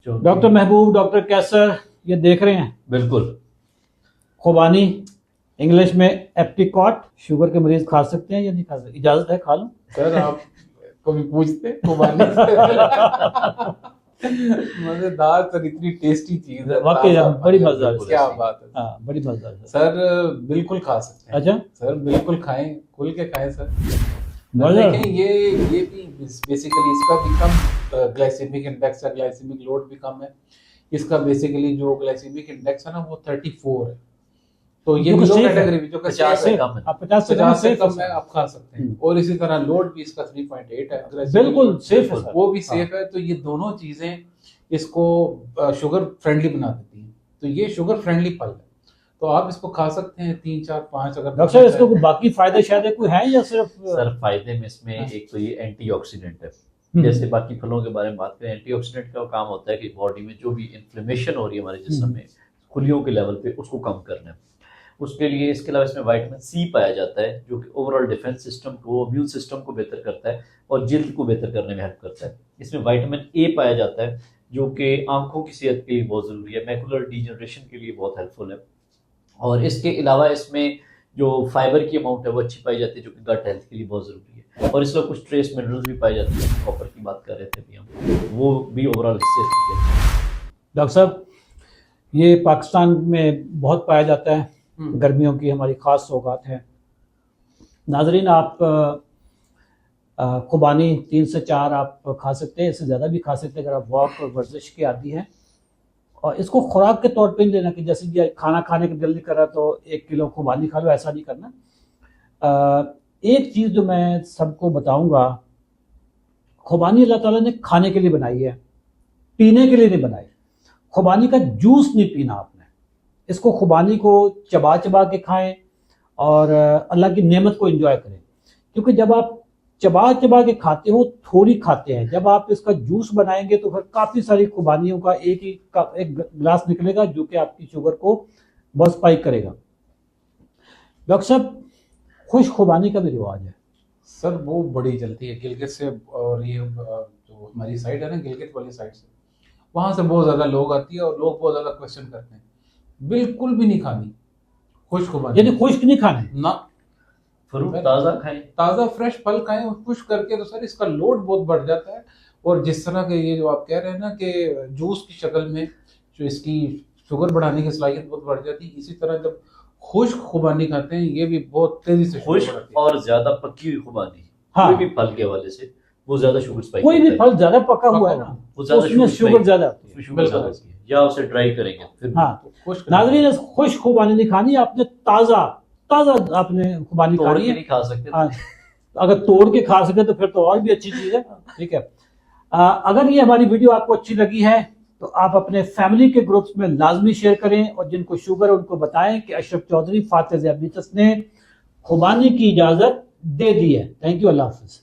Doctor महबूब, doctor कैसर, ये देख रहे हैं बिल्कुल। खुबानी, इंग्लिश में एप्रिकॉट, शुगर के मरीज खा सकते हैं या नहीं खा सकते? इजाजत है, खा लूं? सर आप कभी पूछते खुबानी मजेदार सर, इतनी टेस्टी चीज है, वाकई बड़ी मजेदार है। क्या बात है। हाँ, बड़ी मजेदार है सर बिल्कुल खा सकते हैं। अच्छा सर बिल्कुल खाएं, खुल के खाएं सर। मजेदार। देखें ये भी बेसिकली इसका भी कम ग्लाइसेमिक इंडेक्स है, ग्लाइसेमिक लोड भी कम है। इसका बेसिकली जो ग्लाइसेमिक इंडेक्स है ना वो 34 है। तो ये लो कैटेगरी में जो 50 से कम है, आप 50 से कम है आप खा सकते हैं। और इसी तरह लोड भी इसका 3.8 है, बिल्कुल सेफ है, वो भी सेफ है। तो ये दोनों चीजें इसको शुगर फ्रेंडली बना देती हैं। तो ये शुगर फ्रेंडली फल है, तो आप इसको खा सकते हैं 3 4 5। अगर डॉक्टर साहब इसको बाकी फायदे शायद कोई है या सिर्फ? सर फायदे में इसमें एक तो ये एंटीऑक्सीडेंट है। जैसे बाकी फलों के बारे में बात करें, एंटीऑक्सीडेंट का काम होता है कि बॉडी में जो भी इन्फ्लेमेशन हो रही है हमारे जिस्म में खुलियों के लेवल पे, उसको कम करना है। उसके लिए इसके अलावा इसमें विटामिन सी पाया जाता है जो कि ओवरऑल डिफेंस सिस्टम को, इम्यून सिस्टम को बेहतर करता है और जल्द को बेहतर करने में हेल्प करता है। इसमें विटामिन ए पाया जाता है जो कि आंखों की सेहत के लिए बहुत ज़रूरी है, मैकुलर डीजनरेशन के लिए बहुत हेल्पफुल है। और इसके अलावा इसमें जो फाइबर की अमाउंट है वो अच्छी पाई जाती है जो कि गट हेल्थ के लिए बहुत ज़रूरी है। और इसमें कुछ ट्रेस मिनरल्स भी पाए जाते हैं, कॉपर की बात कर रहे थे अभी हम, वो भी ओवरऑल इससे ठीक है। डॉक्टर साहब ये पाकिस्तान में बहुत पाया जाता है, गर्मियों की हमारी ख़ास सौगात है। नाजरीन आप खुबानी 3 से 4 आप खा सकते हैं, इससे ज़्यादा भी खा सकते हैं अगर आप वॉक और वर्जिश के आदी हैं। और इसको खुराक के तौर पे नहीं लेना कि जैसे कि खाना खाने की दिल नहीं कर रहा तो 1 किलो खुबानी खा लो, ऐसा नहीं करना। एक चीज़ जो मैं सबको बताऊंगा, खुबानी अल्लाह ताला ने खाने के लिए बनाई है, पीने के लिए नहीं बनाई। खुबानी का जूस नहीं पीना आपने, इसको खुबानी को चबा चबा के खाएं और अल्लाह की नेमत को एंजॉय करें। क्योंकि जब आप चबा चबा के खाते हो थोड़ी खाते हैं, जब आप इसका जूस बनाएंगे तो फिर काफ़ी सारी खुबानियों का एक गिलास निकलेगा जो कि आपकी शुगर को बहुत स्पाइक करेगा। डॉक्टर साहब खुश खुबानी का भी रिवाज है सर, वो बड़ी चलती है गिलगित से, और ये जो हमारी साइड है ना गिलगित वाली साइड से, वहाँ से बहुत ज़्यादा लोग आती है और लोग बहुत ज़्यादा क्वेश्चन करते हैं। बिल्कुल भी नहीं खानी खुश खुबानी, यानी खुश्क नहीं खाने ना, फ्रूट ताज़ा खाएं, ताज़ा फ्रेश फल खाएं। और खुश करके तो सर इसका लोड बहुत बढ़ जाता है। और जिस तरह के ये जो आप कह रहे हैं ना कि जूस की शक्ल में जो इसकी शुगर बढ़ाने की सलाहियत बहुत बढ़ जाती है, इसी तरह जब खुश्क खुबानी खाते हैं ये भी बहुत तेजी से खुश्क और ज्यादा पकी हुई खुबानी, हाँ। कोई भी फल के हवाले से वो ज्यादा शुगर स्पाइक, कोई भी फल ज्यादा पका हुआ है ना वो ज्यादा उसमें शुगर ज्यादा आती है। शुगर ज्यादा होती है, या उसे ड्राई करेंगे फिर। हाँ खुश्क नाज़रीन खुश्क खुबानी नहीं खानी, आपने ताज़ा आपने खुबानी तोड़ खानी के है। नहीं खा सकते। हाँ, अगर तोड़ के खा सके तो फिर तो और भी अच्छी चीज़ है। ठीक है, अगर ये हमारी वीडियो आपको अच्छी लगी है तो आप अपने फैमिली के ग्रुप्स में लाजमी शेयर करें और जिनको शुगर है उनको बताएं कि अशरफ चौधरी फातिह ज़ियाबितस ने खुबानी की इजाज़त दे दी है। थैंक यू, अल्लाह हाफ़िज़।